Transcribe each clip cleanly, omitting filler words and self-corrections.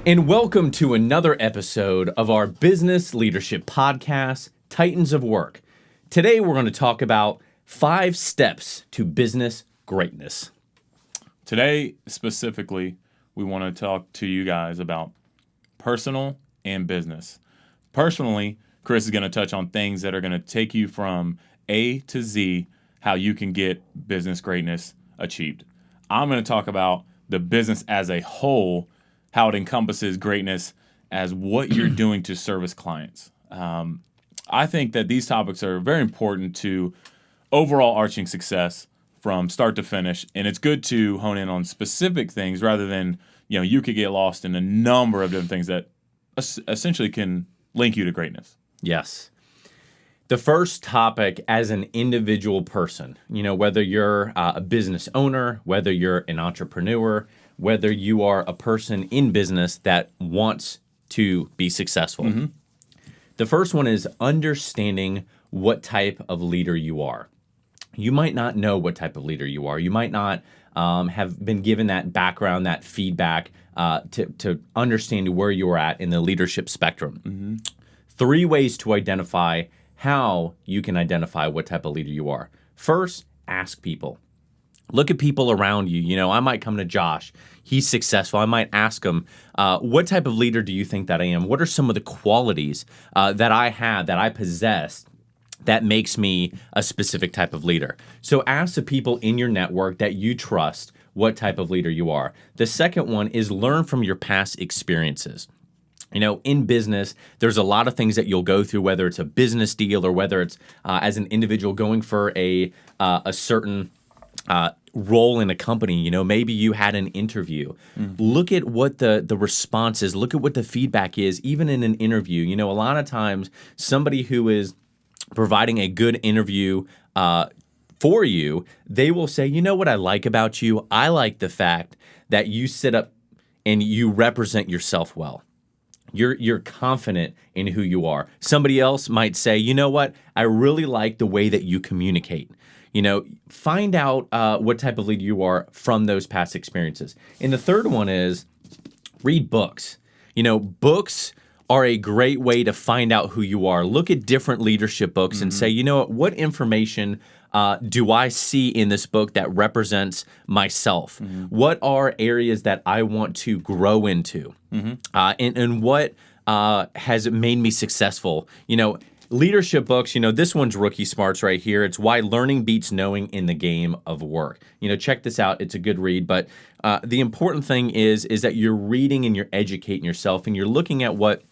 And welcome to another episode of our business leadership podcast, Titans of Work. Today we're going to talk about 5 steps to business greatness. Today, specifically, we want to talk to you guys about personal and business. Personally, Chris is going to touch on things that are going to take you from A to Z, how you can get business greatness achieved. I'm going to talk about the business as a whole, how it encompasses greatness as what you're doing to service clients. I think that these topics are very important to overall arching success from start to finish, and it's good to hone in on specific things rather than, you could get lost in a number of different things that essentially can link you to greatness. Yes. The first topic as an individual person, whether you're a business owner, whether you're an entrepreneur, whether you are a person in business that wants to be successful. Mm-hmm. The first one is understanding what type of leader you are. You might not know what type of leader you are. You might not have been given that background, that feedback to understand where you are at in the leadership spectrum. Mm-hmm. 3 ways to identify how you can identify what type of leader you are. First, ask people. Look at people around you. I might come to Josh. He's successful. I might ask him, what type of leader do you think that I am? What are some of the qualities that I have, that I possess, that makes me a specific type of leader? So ask the people in your network that you trust what type of leader you are. The second one is learn from your past experiences. In business, there's a lot of things that you'll go through, whether it's a business deal or whether it's as an individual going for a certain role in a company. Maybe you had an interview. Look at what the response is. Look at what the feedback is, even in an interview. A lot of times somebody who is providing a good interview for you, they will say, what I like about you? I like the fact that you sit up and you represent yourself well. You're confident in who you are. Somebody else might say, I really like the way that you communicate. Find out what type of leader you are from those past experiences. And the third one is read books. Books are a great way to find out who you are. Look at different leadership books and say, what information do I see in this book that represents myself? What are areas that I want to grow into? And what has made me successful? Leadership books, this one's Rookie Smarts right here. It's Why Learning Beats Knowing in the Game of Work. Check this out. It's a good read. But the important thing is that you're reading and you're educating yourself and you're looking at what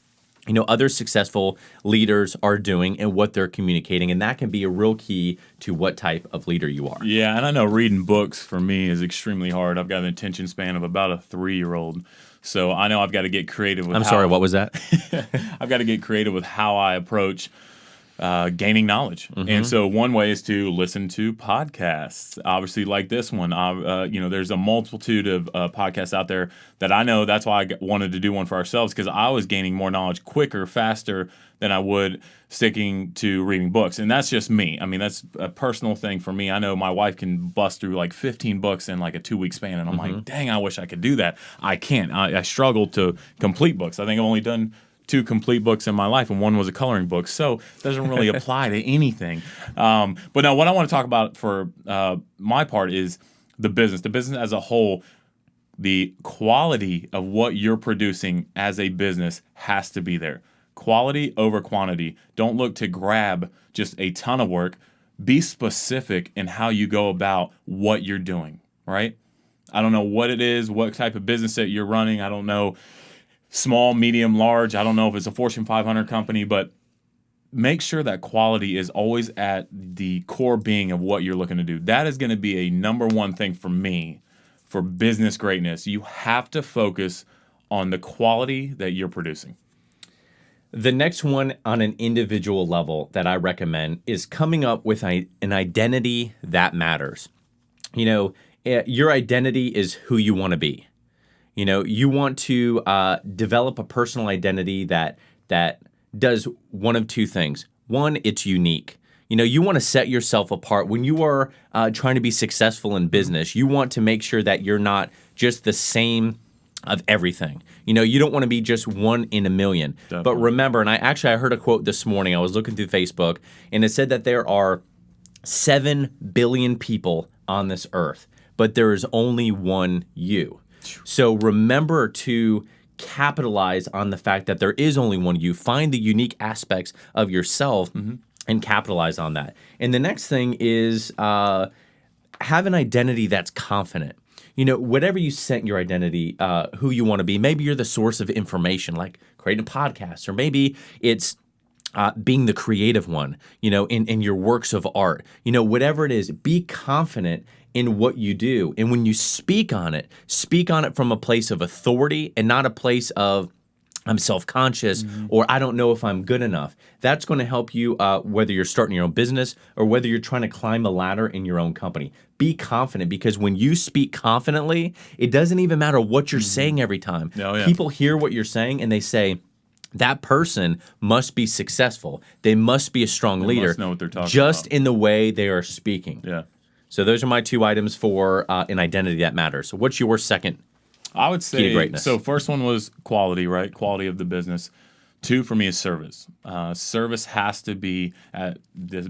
other successful leaders are doing and what they're communicating. And that can be a real key to what type of leader you are. Yeah, and I know reading books for me is extremely hard. I've got an attention span of about a 3-year-old. So I know I've got to get creative with sorry, what was that? I've got to get creative with how I approach gaining knowledge. And so one way is to listen to podcasts, obviously like this one. There's a multitude of podcasts out there that I know. That's why I wanted to do one for ourselves, because I was gaining more knowledge quicker, faster than I would sticking to reading books. And that's just me. I mean, that's a personal thing for me. I know my wife can bust through like 15 books in like a 2-week span. And I'm like, dang, I wish I could do that. I can't. I struggle to complete books. I think I've only done 2 complete books in my life, and one was a coloring book, so it doesn't really apply to anything. But now what I want to talk about for my part is the business as a whole. The quality of what you're producing as a business has to be there. Quality over quantity. Don't look to grab just a ton of work. Be specific in how you go about what you're doing, right? I don't know what it is, what type of business that you're running. I don't know, small, medium, large. I don't know if it's a Fortune 500 company, but make sure that quality is always at the core being of what you're looking to do. That is going to be a number one thing for me for business greatness. You have to focus on the quality that you're producing. The next one on an individual level that I recommend is coming up with an identity that matters. Your identity is who you want to be. You want to develop a personal identity that does one of 2 things. One, it's unique. You want to set yourself apart. When you are trying to be successful in business, you want to make sure that you're not just the same of everything. You don't want to be just one in a million. Definitely. But remember, and I heard a quote this morning. I was looking through Facebook, and it said that there are 7 billion people on this earth, but there is only one you. So remember to capitalize on the fact that there is only one you. Find the unique aspects of yourself and capitalize on that. And the next thing is have an identity that's confident. Whatever you set your identity, who you want to be, maybe you're the source of information, like creating a podcast, or maybe it's being the creative one, in your works of art. Whatever it is, be confident in what you do. And when you speak on it from a place of authority and not a place of, I'm self-conscious or I don't know if I'm good enough. That's going to help you whether you're starting your own business or whether you're trying to climb the ladder in your own company. Be confident, because when you speak confidently, it doesn't even matter what you're saying every time. Oh, yeah. People hear what you're saying and they say, that person must be successful. They must be a strong leader. Must know what they're talking just about. in the way they are speaking. Yeah. So those are my 2 items for an identity that matters. So what's your second? I would Key to say, greatness. so first one was quality, right? Quality of the business. 2 for me is service. Service has to be at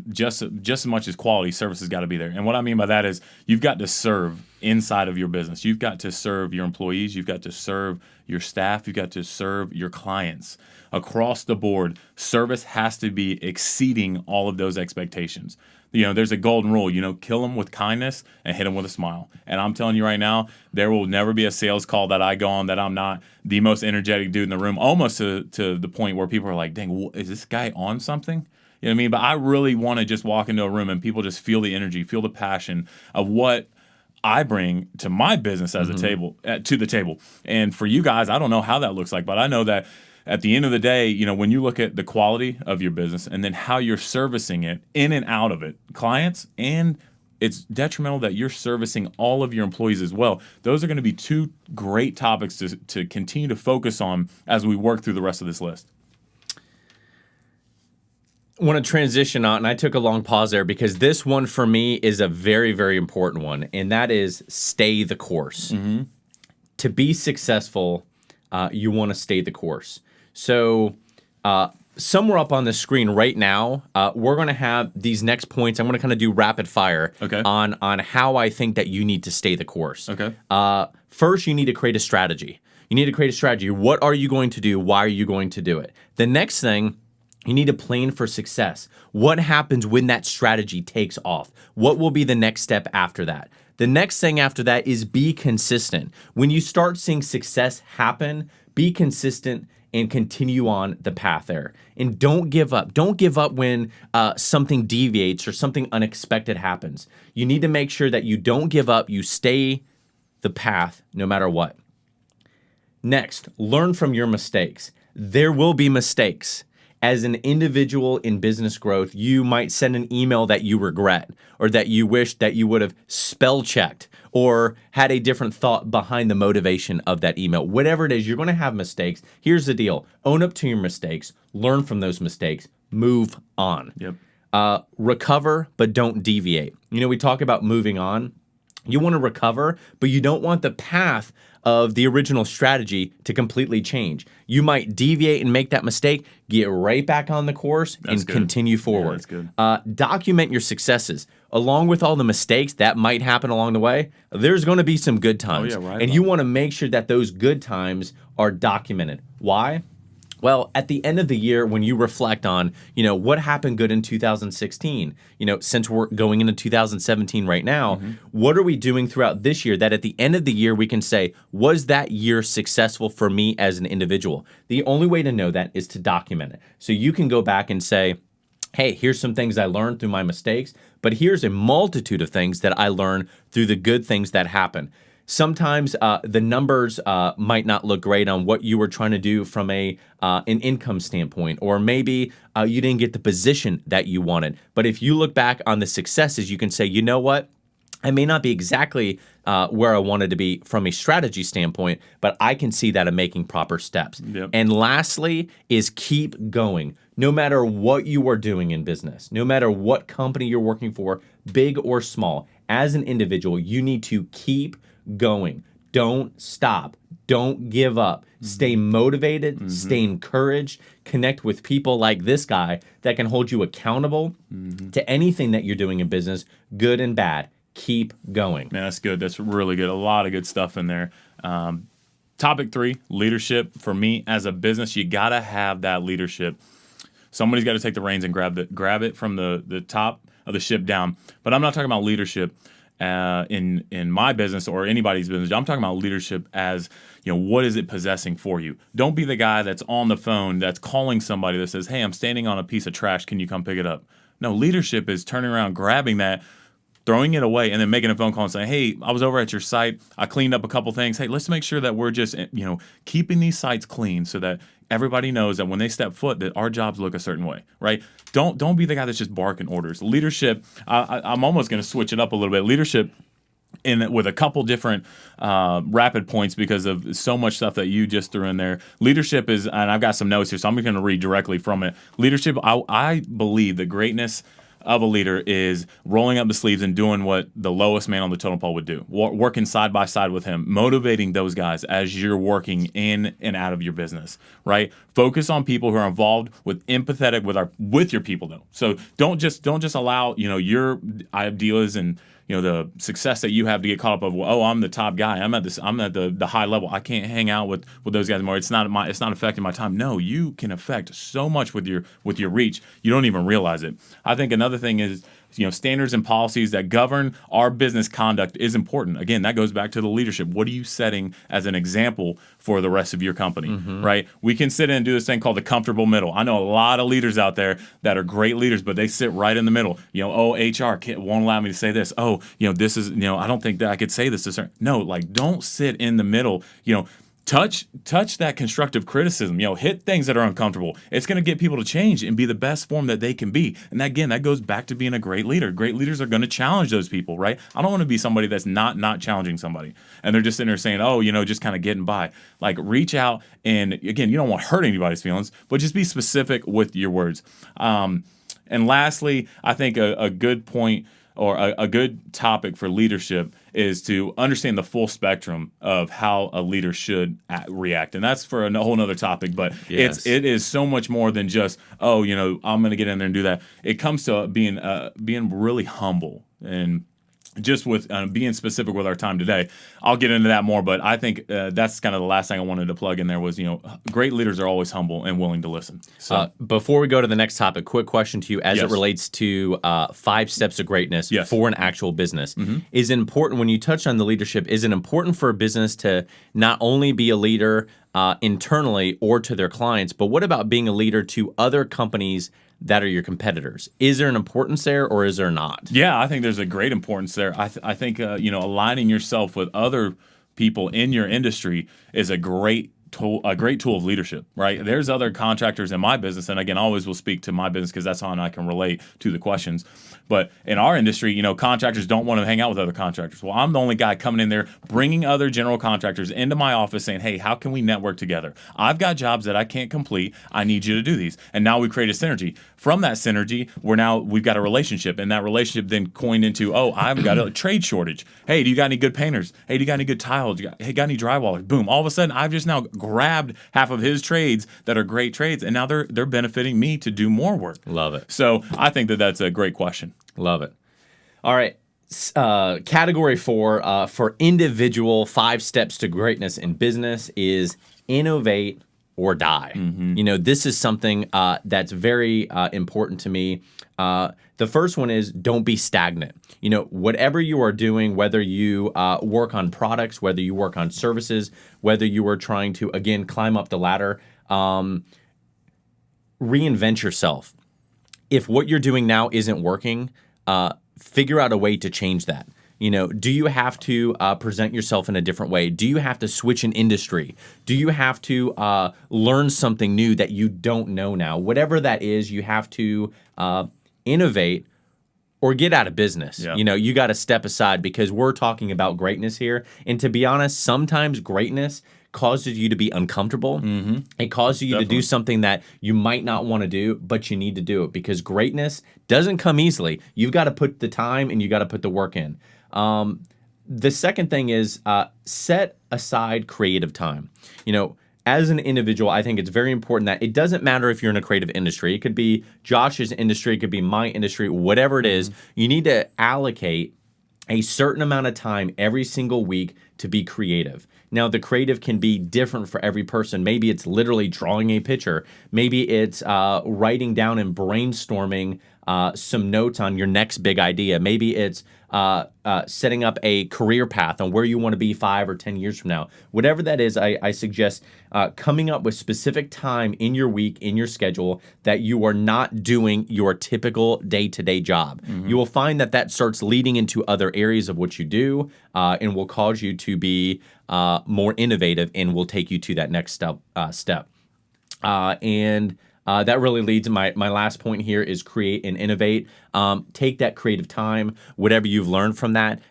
just as much as quality. Service has got to be there. And what I mean by that is you've got to serve inside of your business. You've got to serve your employees. You've got to serve your staff. You've got to serve your clients. Across the board, service has to be exceeding all of those expectations. There's a golden rule, kill them with kindness and hit them with a smile. And I'm telling you right now, there will never be a sales call that I go on that I'm not the most energetic dude in the room, almost to the point where people are like, dang, is this guy on something? You know what I mean? But I really want to just walk into a room and people just feel the energy, feel the passion of what I bring to my business as to the table. And for you guys, I don't know how that looks like, but I know that at the end of the day, when you look at the quality of your business and then how you're servicing it in and out of it, clients, and it's detrimental that you're servicing all of your employees as well. Those are going to be 2 great topics to continue to focus on as we work through the rest of this list. I want to transition on, and I took a long pause there because this one for me is a very, very important one, and that is stay the course. To be successful, you want to stay the course. So somewhere up on the screen right now, we're going to have these next points. I'm going to kind of do rapid fire on how I think that you need to stay the course. Okay. First, you need to create a strategy. What are you going to do? Why are you going to do it? The next thing, you need a plan for success. What happens when that strategy takes off? What will be the next step after that? The next thing after that is be consistent. When you start seeing success happen, be consistent and continue on the path there. And don't give up. Don't give up when something deviates or something unexpected happens. You need to make sure that you don't give up. You stay the path no matter what. Next, learn from your mistakes. There will be mistakes. As an individual in business growth, you might send an email that you regret or that you wish that you would have spell checked or had a different thought behind the motivation of that email. Whatever it is, you're going to have mistakes. Here's the deal. Own up to your mistakes. Learn from those mistakes. Move on. Yep. Recover, but don't deviate. We talk about moving on. You want to recover, but you don't want the path of the original strategy to completely change. You might deviate and make that mistake, get right back on the course, and continue forward. Yeah, that's good. Document your successes. Along with all the mistakes that might happen along the way, there's going to be some good times. Oh, yeah, right and you want to make sure that those good times are documented. Why? Well, at the end of the year, when you reflect on, what happened good in 2016, since we're going into 2017 right now, what are we doing throughout this year that at the end of the year we can say, was that year successful for me as an individual? The only way to know that is to document it. So you can go back and say, hey, here's some things I learned through my mistakes, but here's a multitude of things that I learned through the good things that happen. Sometimes the numbers might not look great on what you were trying to do from an income standpoint, or maybe you didn't get the position that you wanted. But if you look back on the successes, you can say, you know what? I may not be exactly where I wanted to be from a strategy standpoint, but I can see that I'm making proper steps. Yep. And lastly is keep going. No matter what you are doing in business, no matter what company you're working for, big or small, as an individual, you need to keep going. Don't stop. Don't give up. Stay motivated, stay encouraged, connect with people like this guy that can hold you accountable to anything that you're doing in business, good and bad. Keep going. Man, that's good. That's really good. A lot of good stuff in there. Topic 3, leadership. For me, as a business, you got to have that leadership. Somebody's got to take the reins and grab it from the top of the ship down. But I'm not talking about leadership in my business or anybody's business. I'm talking about leadership as, what is it possessing for you? Don't be the guy that's on the phone that's calling somebody that says, hey, I'm standing on a piece of trash. Can you come pick it up? No, leadership is turning around, grabbing that, throwing it away, and then making a phone call and saying, hey, I was over at your site. I cleaned up a couple things. Hey, let's make sure that we're just, keeping these sites clean so that everybody knows that when they step foot, that our jobs look a certain way, right? Don't be the guy that's just barking orders. Leadership, I'm almost going to switch it up a little bit. Leadership with a couple different rapid points because of so much stuff that you just threw in there. Leadership is, and I've got some notes here, so I'm going to read directly from it. Leadership, I believe the greatness of a leader is rolling up the sleeves and doing what the lowest man on the totem pole would do, working side by side with him, motivating those guys as you're working in and out of your business, right? Focus on people who are involved with empathetic with your people though. So don't just allow, your ideas and the success that you have to get caught up of, well, I'm the top guy. I'm at the high level. I can't hang out with those guys anymore. It's not affecting my time. No, you can affect so much with your reach. You don't even realize it. I think another thing is, standards and policies that govern our business conduct is important. Again, that goes back to the leadership. What are you setting as an example for the rest of your company, right? We can sit in and do this thing called the comfortable middle. I know a lot of leaders out there that are great leaders, but they sit right in the middle. HR won't allow me to say this. This is, I don't think that I could say this to certain. No, don't sit in the middle. Touch that constructive criticism. Hit things that are uncomfortable. It's going to get people to change and be the best form that they can be. And again, that goes back to being a great leader. Great leaders are going to challenge those people, right? I don't want to be somebody that's not challenging somebody. And they're just sitting there saying, just kind of getting by. Reach out and, again, you don't want to hurt anybody's feelings, but just be specific with your words. And lastly, I think a good point or a good topic for leadership is to understand the full spectrum of how a leader should react. And that's for a whole nother topic, but yes. it is so much more than just, I'm going to get in there and do that. It comes to being really humble and just with being specific with our time today. I'll get into that more, but I think that's kind of the last thing I wanted to plug in there was, great leaders are always humble and willing to listen. So before we go to the next topic, quick question to you as Yes. it relates to 5 steps of greatness Yes. for an actual business. Is it important, when you touch on the leadership, is it important for a business to not only be a leader internally or to their clients, but what about being a leader to other companies that are your competitors? Is there an importance there or is there not? Yeah, I think there's a great importance there. I think aligning yourself with other people in your industry is a great tool of leadership, right? There's other contractors in my business, and again, I always will speak to my business because that's how I can relate to the questions. But in our industry, contractors don't want to hang out with other contractors. Well, I'm the only guy coming in there, bringing other general contractors into my office saying, hey, how can we network together? I've got jobs that I can't complete. I need you to do these. And now we create a synergy. From that synergy, we've got a relationship, and that relationship then coined into, I've got a trade shortage. Hey, do you got any good painters? Hey, do you got any good tiles? Got any drywallers? Boom. All of a sudden, I've just now grabbed half of his trades that are great trades, and now they're benefiting me to do more work. Love it. So I think that's a great question. Love it. All right. Category 4 for individual 5 steps to greatness in business is innovate or die. This is something that's very important to me. The first one is don't be stagnant. Whatever you are doing, whether you work on products, whether you work on services, whether you are trying to, again, climb up the ladder, reinvent yourself. If what you're doing now isn't working, figure out a way to change that. Do you have to present yourself in a different way? Do you have to switch an industry? Do you have to learn something new that you don't know now? Whatever that is, you have to innovate or get out of business. Yeah. You got to step aside because we're talking about greatness here. And to be honest, sometimes greatness causes you to be uncomfortable. It causes you to do something that you might not want to do, but you need to do it because greatness doesn't come easily. You've got to put the time and you got to put the work in. The second thing is set aside creative time. As an individual, I think it's very important that it doesn't matter if you're in a creative industry. It could be Josh's industry, it could be my industry, whatever it is. You need to allocate a certain amount of time every single week to be creative. Now, the creative can be different for every person. Maybe it's literally drawing a picture. Maybe it's writing down and brainstorming some notes on your next big idea. Maybe it's setting up a career path on where you want to be 5 or 10 years from now. Whatever that is, I suggest coming up with specific time in your week, in your schedule, that you are not doing your typical day-to-day job. You will find that starts leading into other areas of what you do and will cause you to be more innovative and will take you to that next step. That really leads to my last point here is create and innovate. Take that creative time, whatever you've learned from that,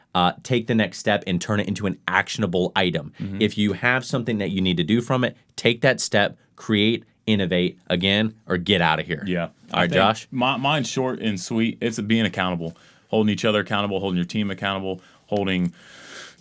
take the next step and turn it into an actionable item. If you have something that you need to do from it, take that step, create, innovate again, or get out of here. Yeah. All right, Josh? Mine's short and sweet. It's being accountable, holding each other accountable, holding your team accountable, holding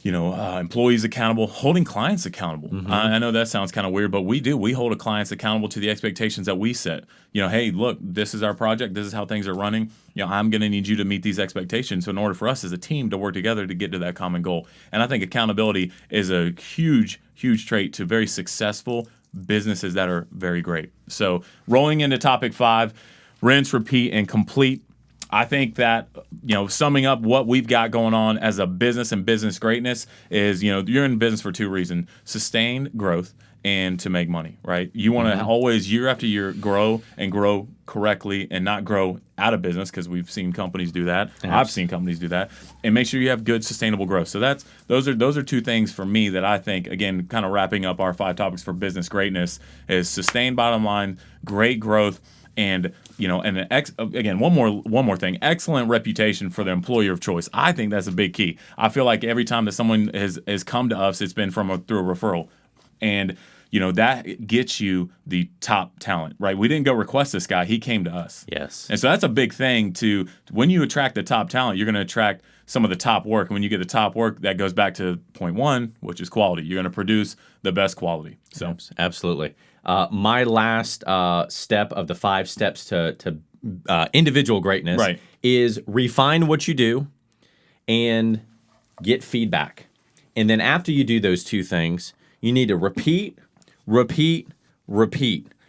employees accountable, holding clients accountable. I know that sounds kind of weird, but we hold clients accountable to the expectations that we set. Hey, look, this is our project. This is how things are running. I'm going to need you to meet these expectations. So in order for us as a team to work together to get to that common goal. And I think accountability is a huge, huge trait to very successful businesses that are very great. So rolling into topic 5, rinse, repeat, and complete. I think that, summing up what we've got going on as a business and business greatness is, you're in business for 2 reasons: sustained growth and to make money, right? You want to always, year after year, grow and grow correctly and not grow out of business, because we've seen companies do that. I've seen companies do that, and make sure you have good sustainable growth. So those are 2 things for me that I think, again, kind of wrapping up our 5 topics for business greatness, is sustained bottom line, great growth, and again, one more thing: excellent reputation for the employer of choice. I think that's a big key. I feel like every time that someone has come to us, it's been through a referral, and that gets you the top talent, right? We didn't go request this guy; he came to us. Yes, and so that's a big thing. When you attract the top talent, you're going to attract some of the top work. And when you get the top work, that goes back to point 1, which is quality. You're going to produce the best quality. So absolutely. My last step of the 5 steps to individual greatness is refine what you do and get feedback. And then after you do those 2 things, you need to repeat.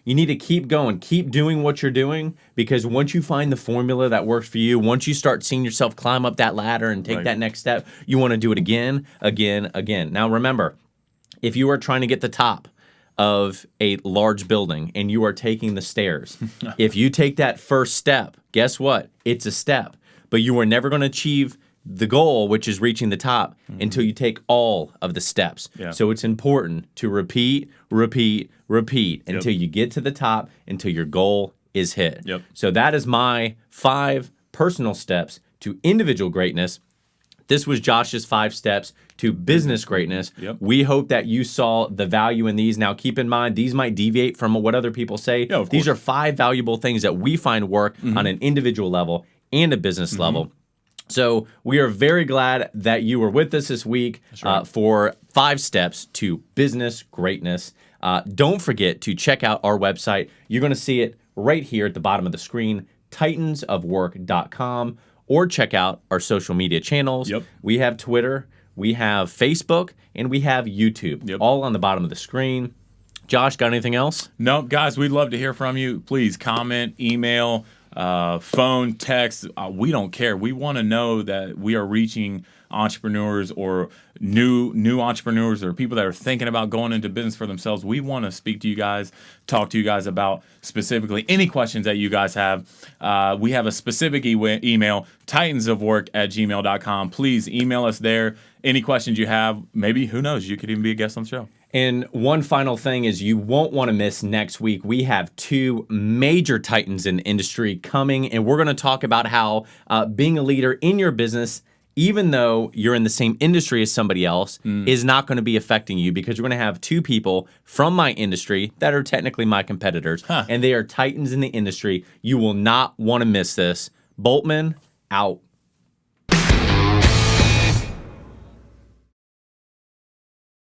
You need to keep going, keep doing what you're doing, because once you find the formula that works for you, once you start seeing yourself climb up that ladder and take that next step, you want to do it again. Now remember, if you are trying to get the top of a large building and you are taking the stairs, if you take that first step, guess what? It's a step, but you are never going to achieve the goal, which is reaching the top, until you take all of the steps. Yeah. So it's important to repeat until you get to the top, until your goal is hit. Yep. So that is my 5 personal steps to individual greatness. This was Josh's 5 steps to business greatness. Yep. We hope that you saw the value in these. Now, keep in mind, these might deviate from what other people say. Yeah, of course. These are 5 valuable things that we find work on an individual level and a business level. So we are very glad that you were with us this week for 5 steps to business greatness. Don't forget to check out our website. You're going to see it right here at the bottom of the screen, titansofwork.com. Or check out our social media channels. Yep. We have Twitter, we have Facebook, and we have YouTube. Yep. All on the bottom of the screen. Josh, got anything else? No, guys, we'd love to hear from you. Please comment, email, phone, text. We don't care. We want to know that we are reaching entrepreneurs or new entrepreneurs or people that are thinking about going into business for themselves. We want to speak to you guys, talk to you guys about specifically any questions that you guys have. We have a specific email, titansofwork@gmail.com. Please email us there. Any questions you have, maybe, who knows, you could even be a guest on the show. And one final thing is you won't want to miss next week. We have 2 major titans in the industry coming, and we're going to talk about how being a leader in your business, even though you're in the same industry as somebody else, is not going to be affecting you, because we're going to have 2 people from my industry that are technically my competitors, and they are titans in the industry. You will not want to miss this. Boltman, out.